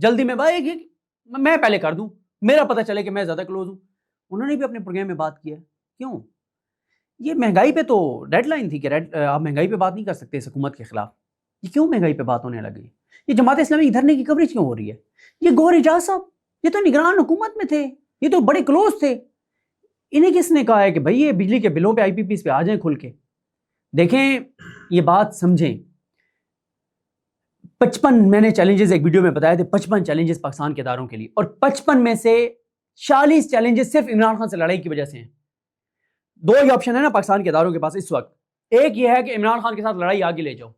جلدی میں بھائی میں پہلے کر دوں، میرا پتہ چلے کہ میں زیادہ کلوز ہوں. انہوں نے بھی اپنے پروگرام میں بات کیا. کیوں؟ یہ مہنگائی پہ تو ڈیڈ لائن تھی کہ آپ مہنگائی پہ بات نہیں کر سکتے اس حکومت کے خلاف. یہ کیوں مہنگائی پہ بات ہونے لگی؟ یہ جماعت اسلامی کی دھرنے کی کوریج کیوں ہو رہی ہے؟ یہ گوہر اجاز صاحب یہ تو نگران حکومت میں تھے، یہ تو بڑے کلوز تھے. انہیں کس نے کہا ہے کہ بھائی یہ بجلی کے بلوں پہ IPPs پہ آ جائیں کھل کے؟ دیکھیں یہ بات سمجھیں. 55 میں نے چیلنجز ایک ویڈیو میں بتایا تھے، 55 چیلنجز پاکستان کے اداروں کے لیے، اور 55 میں سے 40 چیلنجز صرف عمران خان سے لڑائی کی وجہ سے ہیں. دو ہی آپشن ہے نا پاکستان کے اداروں کے پاس اس وقت. ایک یہ ہے کہ عمران خان کے ساتھ لڑائی آگے لے جاؤ،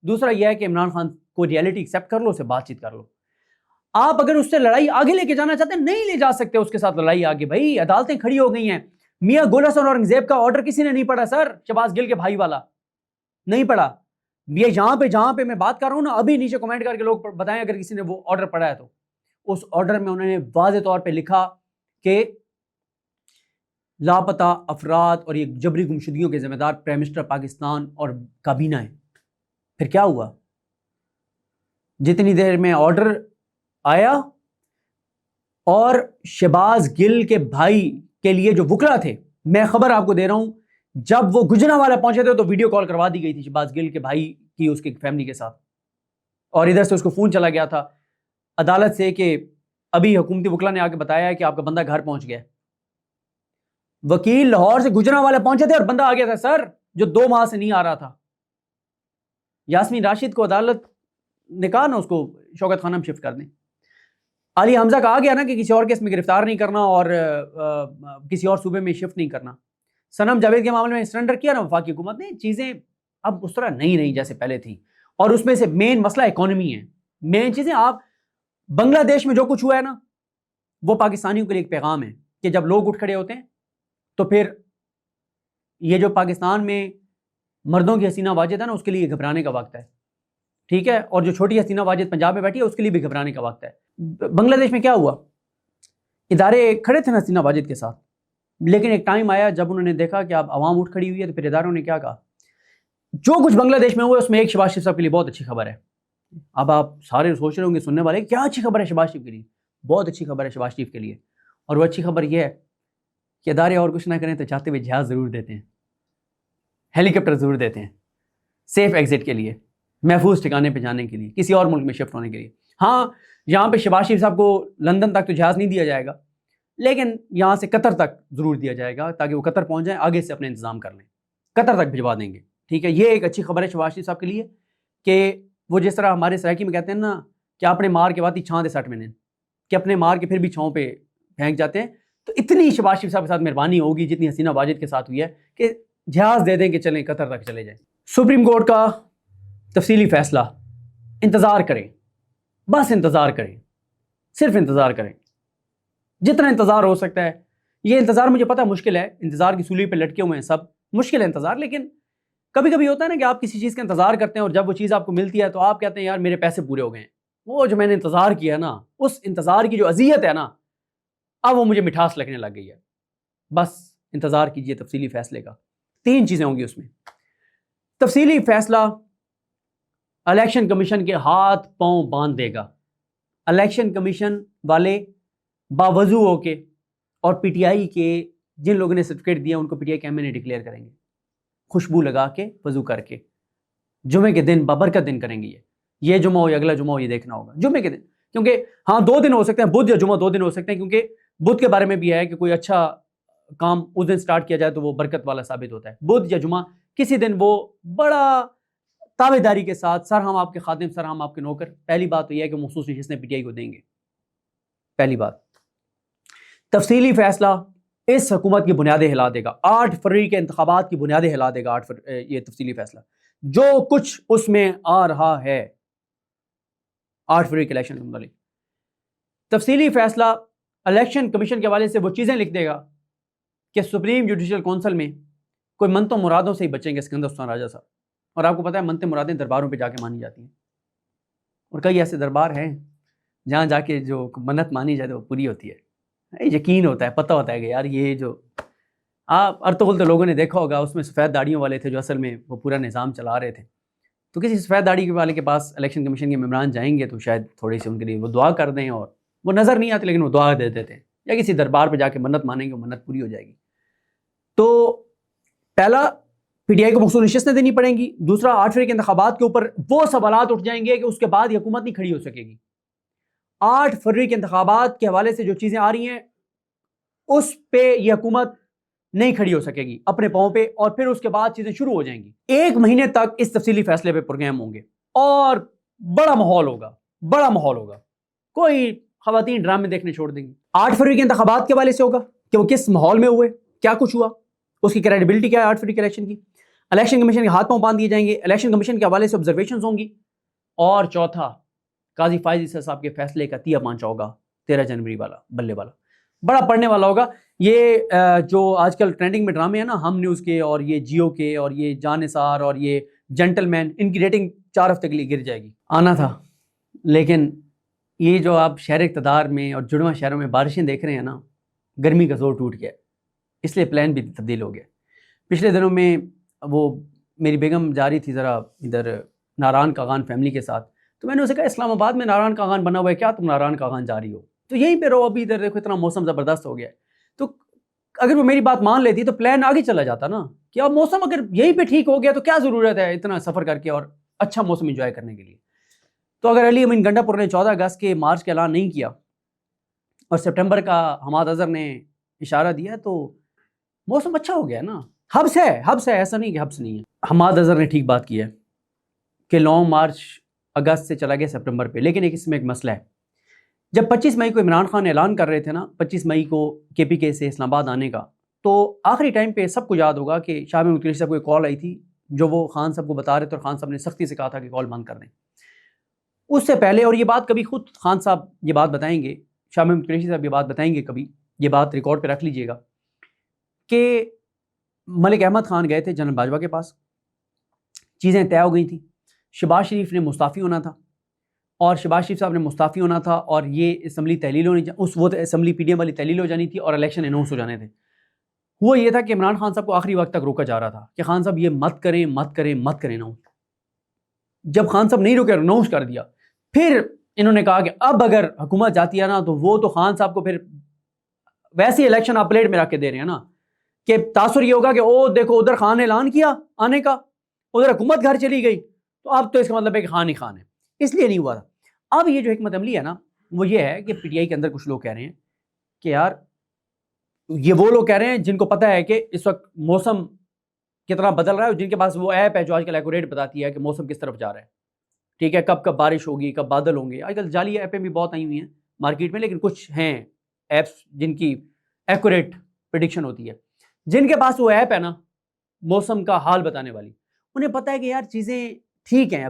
دوسرا یہ ہے کہ عمران خان کو ریئلٹی ایکسیپٹ کر لو، اسے بات چیت کر لو. آپ اگر اس سے لڑائی آگے لے کے جانا چاہتے ہیں، نہیں لے جا سکتے اس کے ساتھ لڑائی آگے. بھائی عدالتیں کھڑی ہو گئی ہیں. میاں گول حسن اورنگزیب کا آرڈر کسی نے نہیں پڑھا سر، شہباز گل کے بھائی والا نہیں پڑھا. یہ جہاں پہ میں بات کر رہا ہوں نا، ابھی نیچے کمنٹ کر کے لوگ بتائیں اگر کسی نے وہ آرڈر پڑھا ہے تو. اس آرڈر میں انہوں نے واضح طور پہ لکھا کہ لاپتہ افراد اور یہ جبری گمشدگیوں کے ذمہ دار پرائم منسٹر پاکستان اور کابینہ ہیں. پھر کیا ہوا؟ جتنی دیر میں آرڈر آیا اور شہباز گل کے بھائی کے لیے جو وکلا تھے، میں خبر آپ کو دے رہا ہوں، جب وہ گجرانوالہ پہنچے تھے تو ویڈیو کال کروا دی گئی تھی شہباز گل کے بھائی کی اس کی فیملی کے ساتھ، اور ادھر سے اس کو فون چلا گیا تھا عدالت سے کہ ابھی حکومتی وکلا نے آ کے بتایا ہے کہ آپ کا بندہ گھر پہنچ گیا. وکیل لاہور سے گجرانوالہ پہنچے تھے اور بندہ آ گیا تھا سر، جو 2 ماہ سے نہیں آ رہا تھا. یاسمین راشد کو عدالت نے کہا نا اس کو شوکت خانہ میں شفٹ کر دیں. علی حمزہ کا آ گیا نا کہ کسی اور کیس میں گرفتار نہیں کرنا اور کسی اور صوبے میں شفٹ نہیں کرنا. صنم جاوید کے معاملے میں سرنڈر کیا نا وفاقی حکومت نے. چیزیں اب اس طرح نہیں رہی جیسے پہلے تھی، اور اس میں سے مین مسئلہ اکانومی ہے. مین چیزیں آپ بنگلہ دیش میں جو کچھ ہوا ہے نا، وہ پاکستانیوں کے لیے ایک پیغام ہے کہ جب لوگ اٹھ کھڑے ہوتے ہیں تو پھر یہ جو پاکستان میں مردوں کی حسینہ واجد ہے نا، اس کے لیے گھبرانے کا وقت ہے. ٹھیک ہے، اور جو چھوٹی حسینہ واجد پنجاب میں بیٹھی ہے اس کے لیے بھی گھبرانے کا وقت ہے. بنگلہ دیش میں کیا ہوا؟ ادارے کھڑے تھے حسینہ واجد کے ساتھ، لیکن ایک ٹائم آیا جب انہوں نے دیکھا کہ اب عوام اٹھ کھڑی ہوئی ہے تو پھر اداروں نے کیا کہا. جو کچھ بنگلہ دیش میں ہوا ہے اس میں ایک شہباز شریف صاحب کے لیے بہت اچھی خبر ہے. اب آپ سارے سوچ رہے ہوں گے سننے والے کیا اچھی خبر ہے شہباز شریف کے لیے. بہت اچھی خبر ہے شہباز شریف کے لیے، اور وہ اچھی خبر یہ ہے کہ ادارے اور کچھ نہ کریں تو چاہتے ہوئے جہاز ضرور دیتے ہیں، ہیلی کاپٹر ضرور دیتے ہیں، سیف ایگزٹ کے لیے، محفوظ ٹھکانے پہ جانے کے لیے، کسی اور ملک میں شفٹ ہونے کے لیے. ہاں یہاں پہ شہباز شریف صاحب کو لندن تک تو جہاز نہیں دیا جائے گا، لیکن یہاں سے قطر تک ضرور دیا جائے گا تاکہ وہ قطر پہنچ جائیں، آگے سے اپنے انتظام کر لیں، قطر تک بھجوا دیں گے. ٹھیک ہے، یہ ایک اچھی خبر ہے شہباز شریف صاحب کے لیے کہ وہ جس طرح ہمارے سرائکی میں کہتے ہیں نا کہ اپنے مار کے بعد ہی چھاں دے سٹ میں کہ اپنے مار کے پھر بھی چھاؤں پہ پھینک جاتے ہیں، تو اتنی شہباز شریف صاحب کے ساتھ مہربانی ہوگی جتنی حسینہ واجد کے ساتھ ہوئی ہے کہ جہاز دے دیں کہ چلیں قطر تک چلے جائیں. سپریم کورٹ کا تفصیلی فیصلہ، انتظار کریں، بس انتظار کریں، صرف انتظار کریں جتنا انتظار ہو سکتا ہے. یہ انتظار مجھے پتہ مشکل ہے، انتظار کی سولی پہ لٹکے ہوئے ہیں سب، مشکل ہے انتظار، لیکن کبھی کبھی ہوتا ہے نا کہ آپ کسی چیز کا انتظار کرتے ہیں اور جب وہ چیز آپ کو ملتی ہے تو آپ کہتے ہیں یار میرے پیسے پورے ہو گئے ہیں. وہ جو میں نے انتظار کیا نا، اس انتظار کی جو اذیت ہے نا، اب وہ مجھے مٹھاس لگنے لگ گئی ہے. بس انتظار کیجئے تفصیلی فیصلے کا. 3 چیزیں ہوں گی اس میں. تفصیلی فیصلہ الیکشن کمیشن کے ہاتھ پاؤں باندھ دے گا. الیکشن کمیشن والے باوضو ہو کے اور پی ٹی آئی کے جن لوگوں نے سرٹیفکیٹ دیا ان کو پی ٹی آئی کے ایم این اے ڈکلیئر کریں گے، خوشبو لگا کے وضو کر کے. جمعے کے دن بابرکت دن کریں گے. یہ جمعہ ہو یا اگلا جمعہ ہو یہ دیکھنا ہوگا جمعے کے دن، کیونکہ ہاں 2 دن ہو سکتے ہیں، بدھ یا جمعہ 2 دن ہو سکتے ہیں، کیونکہ بدھ کے بارے میں بھی ہے کہ کوئی اچھا کام اس دن سٹارٹ کیا جائے تو وہ برکت والا ثابت ہوتا ہے. بدھ یا جمعہ کسی دن وہ بڑا تابع داری کے ساتھ، سر ہم آپ کے خادم، سر ہم آپ کے نوکر. پہلی بات تو یہ ہے کہ مخصوص نشستیں پی ٹی آئی کو دیں گے. پہلی بات. تفصیلی فیصلہ اس حکومت کی بنیادیں ہلا دے گا. 8 فروری کے انتخابات کی بنیادیں ہلا دے گا. یہ تفصیلی فیصلہ جو کچھ اس میں آ رہا ہے 8 فروری کے الیکشن کے متعلق. تفصیلی فیصلہ الیکشن کمیشن کے حوالے سے وہ چیزیں لکھ دے گا کہ سپریم جوڈیشل کونسل میں کوئی منتوں مرادوں سے ہی بچیں گے سکندر سلطان راجہ صاحب. اور آپ کو پتہ ہے منتیں مرادیں درباروں پہ جا کے مانی جاتی ہیں، اور کئی ایسے دربار ہیں جہاں جا کے جو منت مانی جائے تو وہ پوری ہوتی ہے. یقین ہوتا ہے، پتہ ہوتا ہے کہ یار یہ جو آپ ارطغرل تو لوگوں نے دیکھا ہوگا، اس میں سفید داڑیوں والے تھے جو اصل میں وہ پورا نظام چلا رہے تھے. تو کسی سفید داڑھی والے کے پاس الیکشن کمیشن کے ممبران جائیں گے تو شاید تھوڑی سی ان کے لیے وہ دعا کر دیں، اور وہ نظر نہیں آتے لیکن وہ دعا دے دیتے ہیں، یا کسی دربار پہ جا کے منت مانیں گے، وہ منت پوری ہو جائے گی۔ تو پہلا پی ٹی آئی کو مخصوص نشستیں دینی پڑیں گی، دوسرا 8 فروری کے انتخابات کے اوپر وہ سوالات اٹھ جائیں گے کہ اس کے بعد یہ حکومت نہیں کھڑی ہو سکے گی۔ 8 فروری کے انتخابات کے حوالے سے جو چیزیں آ رہی ہیں اس پہ یہ حکومت نہیں کھڑی ہو سکے گی اپنے پاؤں پہ، اور پھر اس کے بعد چیزیں شروع ہو جائیں گی۔ 1 مہینے تک اس تفصیلی فیصلے پہ پروگرام ہوں گے اور بڑا ماحول ہوگا، کوئی خواتین ڈرامے دیکھنے چھوڑ دیں گی۔ 8 فروری کے انتخابات کے حوالے سے ہوگا کہ وہ کس ماحول میں ہوئے، کیا کچھ ہوا، اس کی کریڈیبلٹی کیا ہے 8 فروری کے الیکشن کی۔ الیکشن کمیشن کے ہاتھ پاؤں باندھ دیے جائیں گے، الیکشن کمیشن کے حوالے سے آبزرویشنز ہوں گی، اور چوتھا قاضی فائز عیسی صاحب کے فیصلے کا تیا پانچا ہوگا 13 جنوری والا، بلے والا، بڑا پڑھنے والا ہوگا۔ یہ جو آج کل ٹرینڈنگ میں ڈرامے ہیں نا، ہم نیوز کے اور یہ جیو کے اور یہ جان نثار اور یہ جینٹل مین، ان کی ریٹنگ 4 ہفتے کے لیے گر جائے گی۔ آنا تھا، لیکن یہ جو آپ شہر اقتدار میں اور جڑواں شہروں میں بارشیں دیکھ رہے ہیں نا، گرمی کا زور ٹوٹ گیا، اس لیے پلان بھی تبدیل ہو گیا۔ پچھلے دنوں میں وہ میری بیگم جا رہی تھی ذرا ادھر ناران کاغان فیملی کے ساتھ، تو میں نے اسے کہا اسلام آباد میں ناران کاغان بنا ہوا ہے، کیا تم ناران کاغان جا رہی ہو؟ تو یہیں پہ رہو، ابھی ادھر دیکھو اتنا موسم زبردست ہو گیا ہے۔ تو اگر وہ میری بات مان لیتی تو پلان آگے چلا جاتا نا، کہ اب موسم اگر یہیں پہ ٹھیک ہو گیا تو کیا ضرورت ہے اتنا سفر کر کے اور اچھا موسم انجوائے کرنے کے لیے۔ تو اگر علی امین گنڈا پور نے 14 اگست کے مارچ کا اعلان نہیں کیا اور سپٹمبر کا حماد اظہر نے اشارہ دیا تو موسم اچھا ہو گیا نا۔ حبس ہے، ایسا نہیں کہ حبس نہیں ہے۔ حماد اظہر نے ٹھیک بات کی ہے کہ لانگ مارچ اگست سے چلا گیا سپٹمبر پہ، لیکن اس میں ایک مسئلہ ہے۔ جب 25 مئی کو عمران خان اعلان کر رہے تھے نا، 25 مئی کو کے پی کے سے اسلام آباد آنے کا، تو آخری ٹائم پہ سب کو یاد ہوگا کہ شاہ محمود قریشی صاحب کو ایک کال آئی تھی جو وہ خان صاحب کو بتا رہے تھے، اور خان صاحب نے سختی سے کہا تھا کہ کال بند کر دیں۔ اس سے پہلے، اور یہ بات کبھی خود خان صاحب یہ بات بتائیں گے، شاہ محمود قریشی صاحب یہ بات بتائیں گے کبھی، یہ بات ریکارڈ پہ رکھ لیجئے گا، کہ ملک احمد خان گئے تھے جنرل باجوہ کے پاس، چیزیں طے ہو گئی تھیں، شہباز شریف نے مستعفی ہونا تھا، اور شہباز شریف صاحب نے مستعفی ہونا تھا، اور یہ اسمبلی تحلیل ہونی، وہ اسمبلی پی ڈی ایم والی تحلیل ہو جانی تھی، اور الیکشن اناؤنس ہو جانے تھے۔ وہ یہ تھا کہ عمران خان صاحب کو آخری وقت تک روکا جا رہا تھا کہ خان صاحب یہ مت کریں اناؤنس۔ جب خان صاحب نہیں روکے، اناؤنس کر دیا، پھر انہوں نے کہا کہ اب اگر حکومت جاتی ہے نا تو وہ تو خان صاحب کو پھر ویسے الیکشن آپ پلیٹ میں رکھ کے دے رہے ہیں نا، کہ تاثر یہ ہوگا کہ او دیکھو ادھر خان نے اعلان کیا آنے کا، ادھر حکومت گھر چلی گئی، تو اب تو اس کا مطلب ہے کہ خان ہی خان ہے، اس لیے نہیں ہوا تھا۔ اب یہ جو حکمت عملی ہے نا، وہ یہ ہے کہ پی ٹی آئی کے اندر کچھ لوگ کہہ رہے ہیں کہ یار، یہ وہ لوگ کہہ رہے ہیں جن کو پتہ ہے کہ اس وقت موسم کتنا بدل رہا ہے، اور جن کے پاس وہ ایپ ہے جو آج کل ایکوریٹ بتاتی ہے کہ موسم کس طرف جا رہا ہے، ٹھیک ہے، کب کب بارش ہوگی، کب بادل ہوں گے۔ آج کل جعلی ایپیں بھی بہت آئی ہوئی ہیں مارکیٹ میں، لیکن کچھ ہیں ایپس جن کی ایکوریٹ پریڈکشن ہوتی ہے۔ جن کے پاس وہ ایپ ہے نا موسم کا حال بتانے والی، انہیں پتہ ہے کہ یار چیزیں ٹھیک ہیں،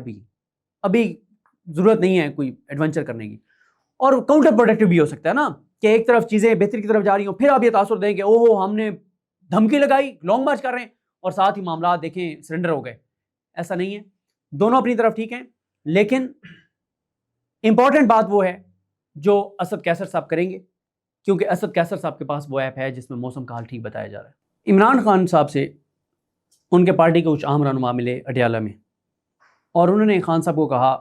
ابھی ضرورت نہیں ہے کوئی ایڈونچر کرنے کی، اور کاؤنٹر پروڈکٹیو بھی ہو سکتا ہے نا، کہ ایک طرف چیزیں بہتری کی طرف جا رہی ہوں، پھر آپ یہ تاثر دیں کہ اوہ ہم نے دھمکی لگائی، لانگ مارچ کر رہے ہیں، اور ساتھ ہی معاملات دیکھیں سرنڈر ہو گئے۔ ایسا نہیں ہے، دونوں اپنی طرف ٹھیک ہیں، لیکن امپورٹنٹ بات وہ ہے جو اسد کیسر صاحب کریں گے، کیونکہ اسد کیسر صاحب کے پاس وہ ایپ ہے جس میں موسم کا حال ٹھیک بتایا جا رہا ہے۔ عمران خان صاحب سے ان کے پارٹی کے کچھ اہم رہنما ملے اٹیالہ میں، اور انہوں نے خان صاحب کو کہا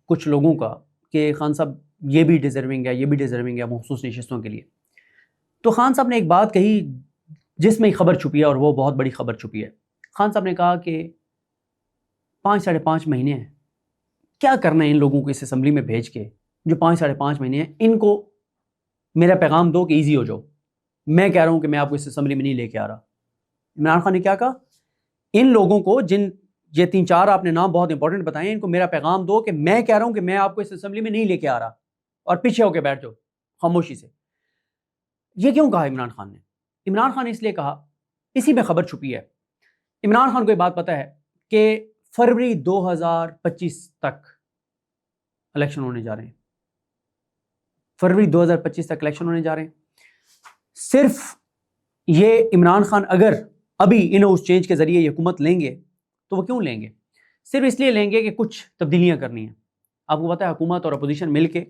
کچھ لوگوں کا کہ خان صاحب یہ بھی ڈیزرونگ ہے مخصوص نشستوں کے لیے۔ تو خان صاحب نے ایک بات کہی جس میں خبر چھپی ہے، اور وہ بہت بڑی خبر چھپی ہے۔ خان صاحب نے کہا کہ 5.5 مہینے ہیں، کیا کرنا ہے ان لوگوں کو اس اسمبلی میں بھیج کے جو 5.5 مہینے ہیں، ان کو میرا پیغام دو کہ ایزی ہو جاؤ، میں کہہ رہا ہوں کہ میں آپ کو اس اسمبلی میں نہیں لے کے آ رہا۔ عمران خان نے کیا کہا، ان لوگوں کو جن یہ 3-4 آپ نے نام بہت امپورٹنٹ بتائے ہیں، ان کو میرا پیغام دو کہ میں کہہ رہا ہوں کہ میں آپ کو اس اسمبلی میں نہیں لے کے آ رہا، اور پیچھے ہو کے بیٹھ جاؤ خاموشی سے۔ یہ کیوں کہا عمران خان نے؟ عمران خان نے اس لیے کہا، اسی میں خبر چھپی ہے۔ عمران خان کو یہ بات پتہ ہے کہ فروری 2025 تک الیکشن ہونے جا رہے ہیں، فروری 2025 تک الیکشن ہونے جا رہے ہیں۔ صرف یہ عمران خان اگر ابھی انہاؤس چینج کے ذریعے یہ حکومت لیں گے تو وہ کیوں لیں گے؟ صرف اس لیے لیں گے کہ کچھ تبدیلیاں کرنی ہیں۔ آپ کو پتہ ہے حکومت اور اپوزیشن مل کے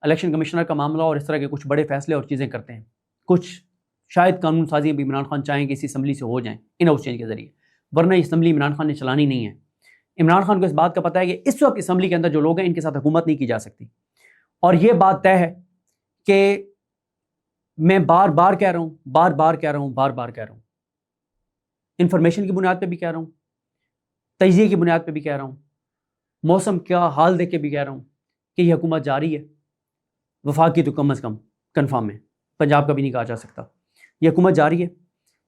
الیکشن کمشنر کا معاملہ اور اس طرح کے کچھ بڑے فیصلے اور چیزیں کرتے ہیں۔ کچھ شاید قانون سازیاں بھی عمران خان چاہیں کہ اسی اسمبلی سے ہو جائیں ان ہاؤس چینج کے ذریعے، ورنہ یہ اسمبلی عمران خان نے چلانی نہیں ہے۔ عمران خان کو اس بات کا پتہ ہے کہ اس وقت اسمبلی کے اندر جو لوگ ہیں ان کے ساتھ حکومت نہیں کی جا سکتی، اور یہ بات طے ہے کہ میں بار بار کہہ رہا ہوں، انفارمیشن کی بنیاد پہ بھی کہہ رہا ہوں، تجزیے کی بنیاد پہ بھی کہہ رہا ہوں، موسم کا حال دیکھ کے بھی کہہ رہا ہوں کہ یہ حکومت جاری ہے، وفاق کی تو کم از کم کنفرم ہے، پنجاب کا بھی نہیں کہا جا سکتا، یہ حکومت جاری ہے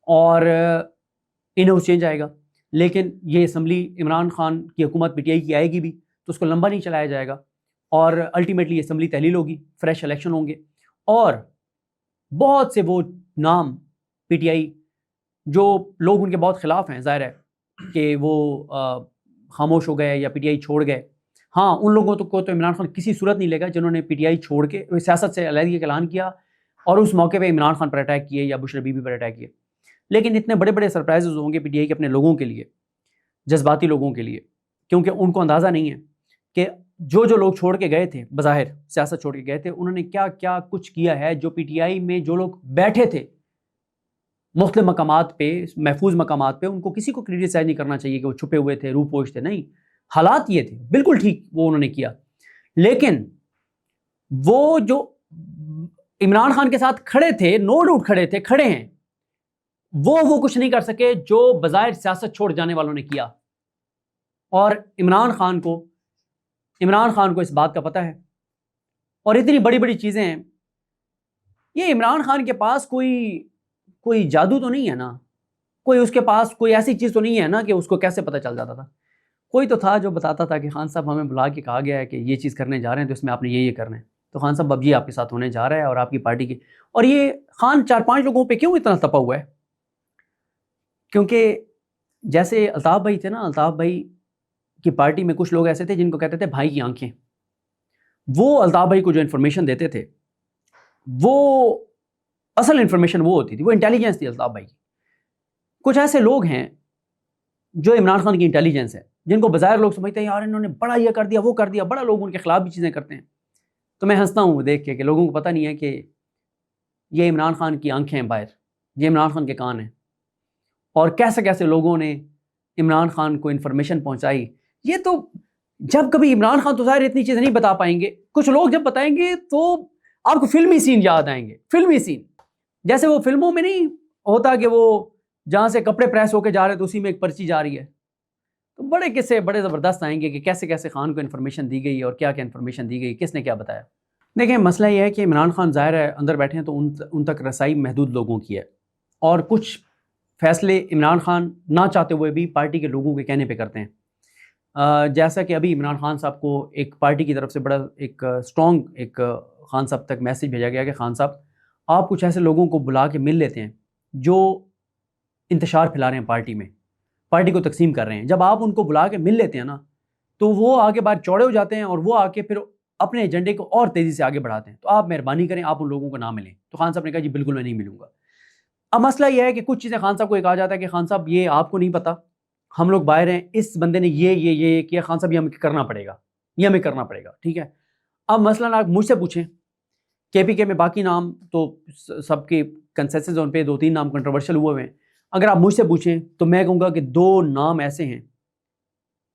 اور ان ہاؤس چینج آئے گا، لیکن یہ اسمبلی عمران خان کی حکومت پی ٹی آئی کی آئے گی بھی تو اس کو لمبا نہیں چلایا جائے گا، اور الٹیمیٹلی یہ اسمبلی تحلیل ہوگی، فریش الیکشن ہوں گے، اور بہت سے وہ نام پی ٹی آئی جو لوگ ان کے بہت خلاف ہیں، ظاہر ہے کہ وہ خاموش ہو گئے یا پی ٹی آئی چھوڑ گئے، ہاں ان لوگوں کو تو عمران خان کسی صورت نہیں لے گا جنہوں نے پی ٹی آئی چھوڑ کے سیاست سے علیحدگی کا اعلان کیا اور اس موقع پہ عمران خان پر اٹیک کیے یا بشر بی بی پر اٹیک کیے، لیکن اتنے بڑے بڑے سرپرائزز ہوں گے پی ٹی آئی کے اپنے لوگوں کے لیے، جذباتی لوگوں کے لیے، کیونکہ ان کو اندازہ نہیں ہے کہ جو لوگ چھوڑ کے گئے تھے، بظاہر سیاست چھوڑ کے گئے تھے، انہوں نے کیا کیا کچھ کیا ہے، جو پی ٹی آئی میں جو لوگ بیٹھے تھے مختلف مقامات پہ، محفوظ مقامات پہ، ان کو کسی کو کریٹیسائز نہیں کرنا چاہیے کہ وہ چھپے ہوئے تھے، روح پوش تھے، نہیں، حالات یہ تھے، بالکل ٹھیک وہ انہوں نے کیا، لیکن وہ جو عمران خان کے ساتھ کھڑے تھے، نو ڈاؤٹ کھڑے ہیں، وہ کچھ نہیں کر سکے جو بظاہر سیاست چھوڑ جانے والوں نے کیا، اور عمران خان کو اس بات کا پتہ ہے، اور اتنی بڑی بڑی چیزیں ہیں، یہ عمران خان کے پاس کوئی جادو تو نہیں ہے نا، اس کے پاس کوئی ایسی چیز تو نہیں ہے نا کہ اس کو کیسے پتہ چل جاتا تھا، کوئی تو تھا جو بتاتا تھا کہ خان صاحب ہمیں بلا کے کہا گیا ہے کہ یہ چیز کرنے جا رہے ہیں تو اس میں آپ نے یہ کرنا ہے، تو خان صاحب اب یہ آپ کے ساتھ ہونے جا رہا ہے اور آپ کی پارٹی کی، اور یہ خان 4-5 لوگوں پہ کیوں اتنا تپا ہوا ہے؟ کیونکہ جیسے الطاف بھائی تھے نا، الطاف بھائی کی پارٹی میں کچھ لوگ ایسے تھے جن کو کہتے تھے بھائی کی آنکھیں، وہ الطاف بھائی کو جو انفارمیشن دیتے تھے وہ اصل انفارمیشن وہ ہوتی تھی، وہ انٹیلیجنس تھی الطاف بھائی کی۔ کچھ ایسے لوگ ہیں جو عمران خان کی انٹیلیجنس ہے، جن کو بظاہر لوگ سمجھتے ہیں یار انہوں نے بڑا یہ کر دیا وہ کر دیا، بڑا لوگ ان کے خلاف بھی چیزیں کرتے ہیں، تو میں ہنستا ہوں دیکھ کے کہ لوگوں کو پتہ نہیں ہے کہ یہ عمران خان کی آنکھیں ہیں باہر، یہ عمران خان کے کان ہیں، اور کیسے کیسے لوگوں نے عمران خان کو انفارمیشن پہنچائی۔ یہ تو جب کبھی عمران خان تو ظاہر اتنی چیزیں نہیں بتا پائیں گے، کچھ لوگ جب بتائیں گے تو آپ کو فلمی سین یاد آئیں گے، فلمی سین، جیسے وہ فلموں میں نہیں ہوتا کہ وہ جہاں سے کپڑے پریس ہو کے جا رہے تو اسی میں ایک پرچی جا رہی ہے، تو بڑے قصے بڑے زبردست آئیں گے کہ کیسے کیسے خان کو انفارمیشن دی گئی اور کیا کیا انفارمیشن دی گئی، کس نے کیا بتایا۔ دیکھیں مسئلہ یہ ہے کہ عمران خان ظاہر ہے اندر بیٹھے ہیں تو ان تک رسائی محدود لوگوں کی ہے، اور کچھ فیصلے عمران خان نہ چاہتے ہوئے بھی پارٹی کے لوگوں کے کہنے پہ کرتے ہیں، جیسا کہ ابھی عمران خان صاحب کو ایک پارٹی کی طرف سے بڑا ایک اسٹرانگ ایک خان صاحب تک میسیج بھیجا گیا کہ خان صاحب آپ کچھ ایسے لوگوں کو بلا کے مل لیتے ہیں جو انتشار پھیلا رہے ہیں پارٹی میں، پارٹی کو تقسیم کر رہے ہیں، جب آپ ان کو بلا کے مل لیتے ہیں نا تو وہ آگے باہر چوڑے ہو جاتے ہیں اور وہ آ کے پھر اپنے ایجنڈے کو اور تیزی سے آگے بڑھاتے ہیں، تو آپ مہربانی کریں آپ ان لوگوں کو نہ ملیں۔ تو خان صاحب نے کہا جی بالکل میں نہیں ملوں گا۔ اب مسئلہ یہ ہے کہ کچھ چیزیں خان صاحب کو یہ کہا جاتا ہے کہ خان صاحب یہ آپ کو نہیں پتا، ہم لوگ باہر ہیں، اس بندے نے یہ کیا، خان صاحب یہ ہمیں کرنا پڑے گا، ٹھیک ہے۔ اب مثلاً آپ مجھ سے پوچھیں کے پی کے میں باقی نام تو سب کے کنسنسس ان پہ 2-3 نام کنٹروورشل ہوئے ہیں، اگر آپ مجھ سے پوچھیں تو میں کہوں گا کہ 2 نام ایسے ہیں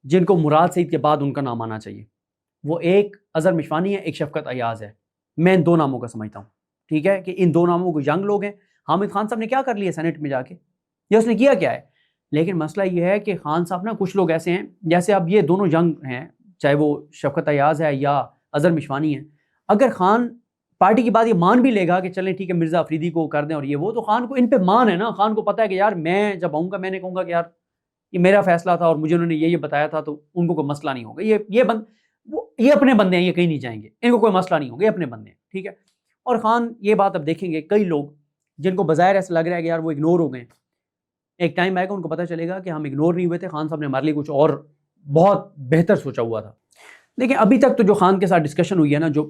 جن کو مراد سعید کے بعد ان کا نام آنا چاہیے، وہ ایک اظہر مشوانی ہے، ایک شفقت ایاز ہے، میں ان 2 ناموں کا سمجھتا ہوں، ٹھیک ہے، کہ ان 2 ناموں کو ینگ لوگ ہیں۔ حامد خان صاحب نے کیا کر لیا سینٹ میں جا کے، یہ اس نے کیا ہے، لیکن مسئلہ یہ ہے کہ خان صاحب نا کچھ لوگ ایسے ہیں جیسے اب یہ دونوں ینگ ہیں، چاہے وہ شفقت ایاز ہے یا اظہر مشوانی ہے، اگر خان پارٹی کی بات یہ مان بھی لے گا کہ چلیں ٹھیک ہے مرزا افریدی کو کر دیں اور یہ وہ، تو خان کو ان پہ مان ہے نا، خان کو پتہ ہے کہ یار میں جب آؤں گا میں نے کہوں گا کہ یار یہ میرا فیصلہ تھا اور مجھے انہوں نے یہ بتایا تھا، تو ان کو کوئی مسئلہ نہیں ہوگا، یہ اپنے بندے ہیں، یہ کہیں نہیں جائیں گے، ان کو کوئی مسئلہ نہیں ہوگا، یہ اپنے بندے ہیں، ٹھیک ہے۔ اور خان یہ بات اب دیکھیں گے کئی لوگ جن کو بظاہر ایسا لگ رہا ہے کہ یار وہ اگنور ہو گئے، ایک ٹائم آئے گا ان کو پتہ چلے گا کہ ہم اگنور نہیں ہوئے تھے، خان صاحب نے ہمارے لیے کچھ اور بہت بہتر سوچا ہوا تھا۔ لیکن ابھی تک تو جو خان کے ساتھ ڈسکشن ہوئی ہے نا، جو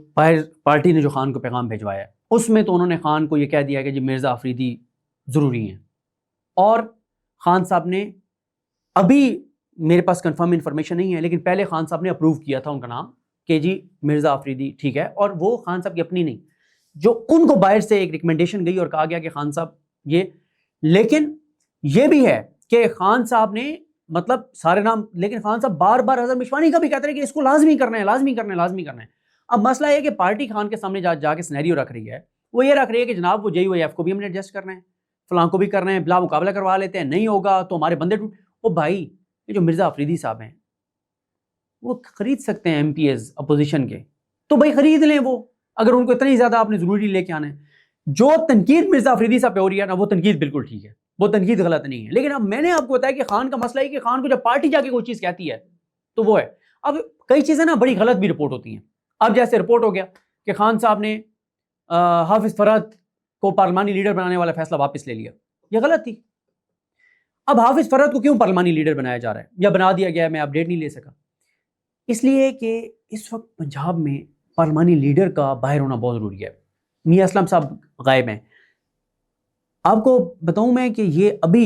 پارٹی نے جو خان کو پیغام بھیجوایا ہے، اس میں تو انہوں نے خان کو یہ کہہ دیا کہ جی مرزا افریدی ضروری ہیں، اور خان صاحب نے ابھی میرے پاس کنفرم انفارمیشن نہیں ہے لیکن پہلے خان صاحب نے اپروو کیا تھا ان کا نام کہ جی مرزا افریدی ٹھیک ہے، اور وہ خان صاحب کی اپنی نہیں، جو ان کو باہر سے ایک ریکمنڈیشن گئی اور کہا گیا کہ خان صاحب یہ، لیکن یہ بھی ہے کہ خان صاحب نے مطلب سارے نام، لیکن خان صاحب بار بار اظہر مشوانی کا بھی کہتے ہیں کہ اس کو لازمی کرنا ہے، لازمی کرنا ہے، لازمی کرنا ہے. اب مسئلہ یہ کہ پارٹی خان کے سامنے جا کے سینیریو رکھ رہی ہے، وہ یہ رکھ رہی ہے کہ جناب وہ JUIF کو بھی ہم نے ایڈجسٹ کرنا ہے، فلاں کو بھی کرنا ہے، بلا مقابلہ کروا لیتے ہیں، نہیں ہوگا تو ہمارے بندے ٹوٹ. او بھائی، یہ جو مرزا افریدی صاحب ہیں وہ خرید سکتے ہیں MPs اپوزیشن کے، تو بھائی خرید لیں وہ، اگر ان کو اتنی زیادہ آپ نے ضروری لے کے آنا ہے. جو تنقید مرزا افریدی صاحب پہ ہو رہی ہے نا، وہ تنقید بالکل ٹھیک ہے، وہ تنقید غلط نہیں ہے. لیکن اب میں نے آپ کو بتایا کہ خان کا مسئلہ ہے کہ خان کو جب پارٹی جا کے کوئی چیز کہتی ہے تو وہ ہے. اب کئی چیزیں نا بڑی غلط بھی رپورٹ ہوتی ہیں. اب جیسے رپورٹ ہو گیا کہ خان صاحب نے حافظ فرحت کو پارلیمانی لیڈر بنانے والا فیصلہ واپس لے لیا، یہ غلط تھی. اب حافظ فرحت کو کیوں پارلیمانی لیڈر بنایا جا رہا ہے یا بنا دیا گیا ہے، میں اپڈیٹ نہیں لے سکا. اس لیے کہ اس وقت پنجاب میں پارلیمانی لیڈر کا باہر ہونا بہت ضروری ہے. میاں اسلم صاحب غائب ہیں. آپ کو بتاؤں میں کہ یہ ابھی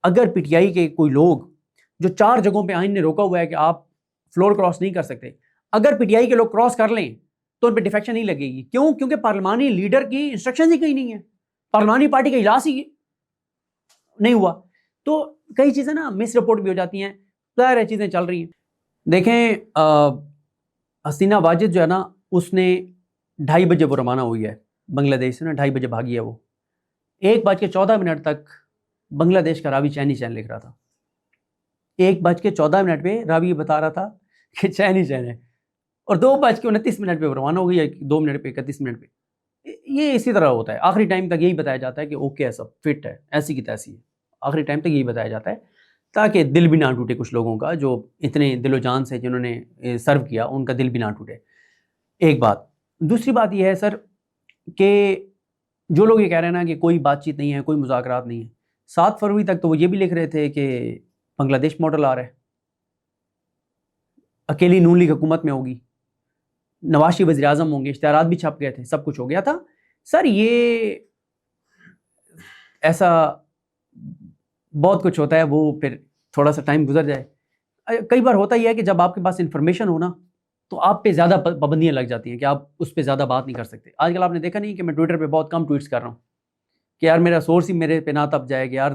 اگر PTI کے کوئی لوگ جو 4 جگہوں پہ آئین نے روکا ہوا ہے کہ آپ فلور کراس نہیں کر سکتے، اگر PTI کے لوگ کراس کر لیں تو ان پہ ڈیفیکشن نہیں لگے گی. کیوں؟ کیونکہ پارلیمانی لیڈر کی انسٹرکشن ہی کہیں نہیں ہے، پارلیمانی پارٹی کا اجلاس ہی نہیں ہوا. تو کئی چیزیں نا مس رپورٹ بھی ہو جاتی ہیں، ظاہر ہے چیزیں چل رہی ہیں. دیکھیں حسینہ واجد جو ہے نا، اس نے 2:30 بجے وہ روانہ ہوئی ہے بنگلہ دیش سے نا، 2:30 بجے بھاگی ہے وہ. 1:14 تک بنگلہ دیش کا راوی چین ہی چین لکھ رہا تھا. 1:14 پہ راوی یہ بتا رہا تھا کہ چین ہی چین ہے، اور 2:29 پہ روانہ ہو گئی ہے، 2 منٹ پہ 31 منٹ پہ. یہ اسی طرح ہوتا ہے، آخری ٹائم تک یہی بتایا جاتا ہے کہ اوکے ہے، سب فٹ ہے، ایسی کی تیسی ہے. آخری ٹائم تک یہی بتایا جاتا ہے تاکہ دل بھی نہ ٹوٹے کچھ لوگوں کا جو اتنے دل و جان سے جنہوں نے سرو کیا، ان کا دل بھی نہ ٹوٹے. ایک بات. دوسری بات یہ ہے سر کہ جو لوگ یہ کہہ رہے ہیں نا کہ کوئی بات چیت نہیں ہے، کوئی مذاکرات نہیں ہے، 7 فروری تک تو وہ یہ بھی لکھ رہے تھے کہ بنگلہ دیش ماڈل آ رہا ہے، اکیلی نون لیگ حکومت میں ہوگی، نواز شریف وزیر اعظم ہوں گے، اشتہارات بھی چھپ گئے تھے، سب کچھ ہو گیا تھا. سر یہ ایسا بہت کچھ ہوتا ہے، وہ پھر تھوڑا سا ٹائم گزر جائے. کئی بار ہوتا ہی ہے کہ جب آپ کے پاس انفارمیشن ہو نا تو آپ پہ زیادہ پابندیاں لگ جاتی ہیں کہ آپ اس پہ زیادہ بات نہیں کر سکتے. آج کل آپ نے دیکھا نہیں کہ میں ٹویٹر پہ بہت کم ٹویٹس کر رہا ہوں کہ یار میرا سورس ہی میرے پہ نہ تپ جائے کہ یار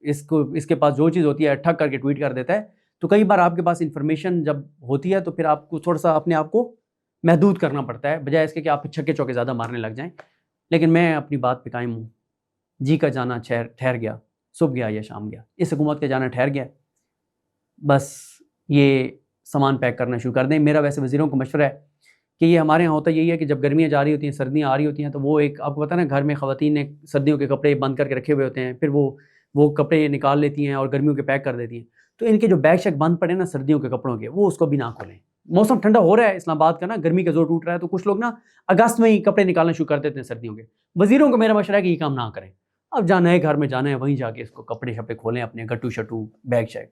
اس کے پاس جو چیز ہوتی ہے ٹھک کر کے ٹویٹ کر دیتا ہے. تو کئی بار آپ کے پاس انفارمیشن جب ہوتی ہے تو پھر آپ کو تھوڑا سا اپنے آپ کو محدود کرنا پڑتا ہے، بجائے اس کے کہ آپ چھکے چوکے زیادہ مارنے لگ جائیں. لیکن میں اپنی بات پہ قائم ہوں. جی کا جانا ٹھہر گیا، صبح گیا یا شام گیا، اس حکومت کا جانا ٹھہر گیا. بس یہ سامان پیک کرنا شروع کر دیں. میرا ویسے وزیروں کو مشورہ ہے کہ یہ ہمارے یہاں ہوتا یہی ہے کہ جب گرمیاں جا رہی ہوتی ہیں، سردیاں آ رہی ہوتی ہیں، تو وہ ایک آپ کو پتہ نا گھر میں خواتین نے سردیوں کے کپڑے بند کر کے رکھے ہوئے ہوتے ہیں، پھر وہ کپڑے نکال لیتی ہیں اور گرمیوں کے پیک کر دیتی ہیں. تو ان کے جو بیگ شیک بند پڑے نا سردیوں کے کپڑوں کے، وہ اس کو بھی نہ کھولیں. موسم ٹھنڈا ہو رہا ہے اسلام آباد کا نا، گرمی کا زور ٹوٹ رہا ہے، تو کچھ لوگ نا اگست میں ہی کپڑے نکالنا شروع کر دیتے ہیں سردیوں کے. وزیروں کو میرا مشورہ ہے کہ یہ کام نہ کریں. اب جانا ہے گھر میں جانا ہے، وہیں جا کے اس کو کپڑے شپڑے کھولیں اپنے، گٹو شٹو بیگ شیک.